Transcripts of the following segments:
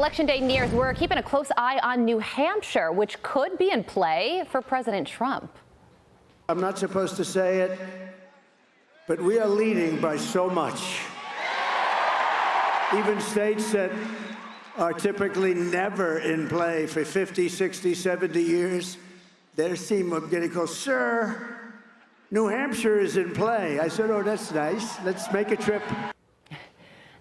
Election day nears. We're keeping a close eye on New Hampshire, which could be in play for President Trump. I'm not supposed to say it, but we are leading by so much. Even states that are typically never in play for 50, 60, 70 years, they seem getting close. Sir, New Hampshire is in play. I said, oh, that's nice. Let's make a trip.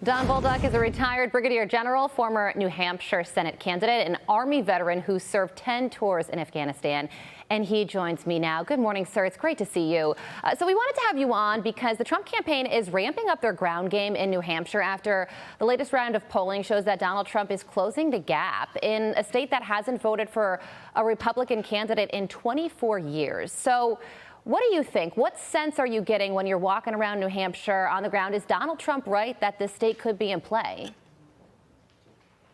Don Bolduc is a retired Brigadier General, former New Hampshire Senate candidate, an Army veteran who served 10 tours in Afghanistan. And he joins me now. Good morning, sir. It's great to see you. So we wanted to have you on because the Trump campaign is ramping up their ground game in New Hampshire after the latest round of polling shows that Donald Trump is closing the gap in a state that hasn't voted for a Republican candidate in 24 years. So what do you think? What sense are you getting when you're walking around New Hampshire on the ground? Is Donald Trump right that this state could be in play?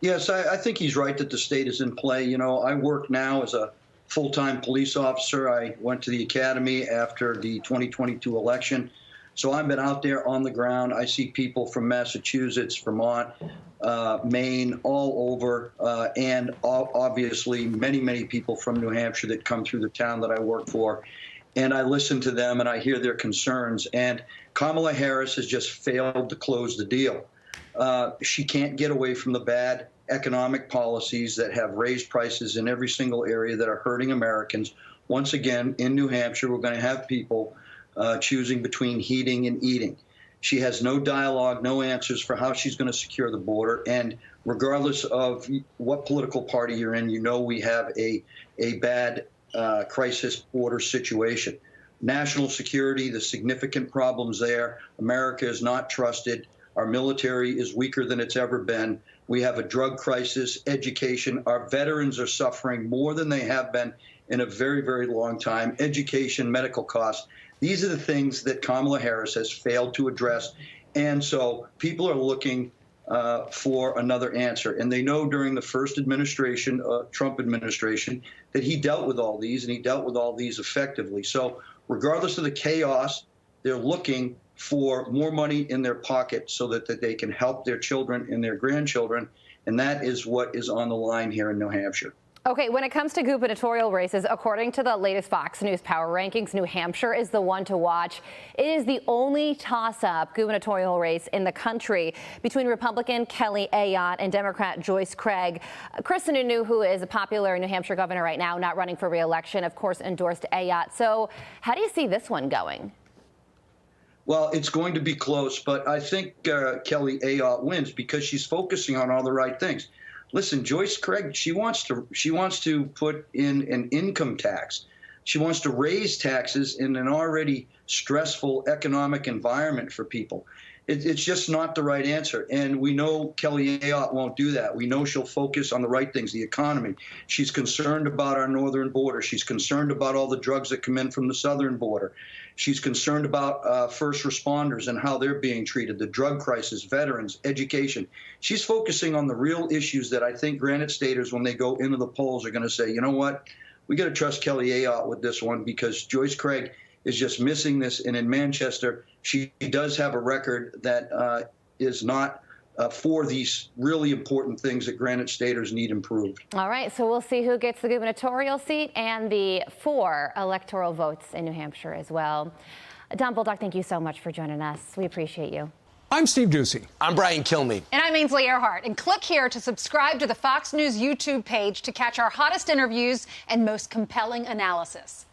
Yes, I think he's right that the state is in play. You know, I work now as a full-time police officer. I went to the academy after the 2022 election. So I've been out there on the ground. I see people from Massachusetts, Vermont, Maine, all over, and obviously many, many people from New Hampshire that come through the town that I work for. And I listen to them and I hear their concerns. And Kamala Harris has just failed to close the deal. She can't get away from the bad economic policies that have raised prices in every single area that are hurting Americans. Once again, in New Hampshire, we're going to have people choosing between heating and eating. She has no dialogue, no answers for how she's going to secure the border. And regardless of what political party you're in, you know we have a bad crisis border situation. National security, the significant problems there. America is not trusted. Our military is weaker than it's ever been. We have a drug crisis, education. Our veterans are suffering more than they have been in a very, very long time. Education, medical costs. These are the things that Kamala Harris has failed to address. And so people are looking for another answer. And they know during the first administration, Trump administration, that he dealt with all these, and he dealt with all these effectively. So regardless of the chaos, they're looking for more money in their pocket so that they can help their children and their grandchildren. And that is what is on the line here in New Hampshire. Okay, when it comes to gubernatorial races, according to the latest Fox News Power Rankings, New Hampshire is the one to watch. It is the only toss-up gubernatorial race in the country between Republican Kelly Ayotte and Democrat Joyce Craig. Kristen Sununu, who is a popular New Hampshire governor right now, not running for re-election, of course, endorsed Ayotte. So how do you see this one going? Well, it's going to be close, but I think Kelly Ayotte wins because she's focusing on all the right things. Listen, Joyce Craig, she wants to put in an income tax. She wants to raise taxes in an already stressful economic environment for people. It's just not the right answer. And we know Kelly Ayotte won't do that. We know she'll focus on the right things, the economy. She's concerned about our northern border. She's concerned about all the drugs that come in from the southern border. She's concerned about first responders and how they're being treated, the drug crisis, veterans, education. She's focusing on the real issues that I think Granite Staters, when they go into the polls, are going to say, you know what, we got to trust Kelly Ayotte with this one because Joyce Craig is just missing this. And in Manchester, she does have a record that is not for these really important things that Granite Staters need improved. All right, so we'll see who gets the gubernatorial seat and the 4 electoral votes in New Hampshire as well. Don Bolduc, thank you so much for joining us. We appreciate you. I'm Steve Ducey. I'm Brian Kilmeade. And I'm Ainsley Earhart. And click here to subscribe to the Fox News YouTube page to catch our hottest interviews and most compelling analysis.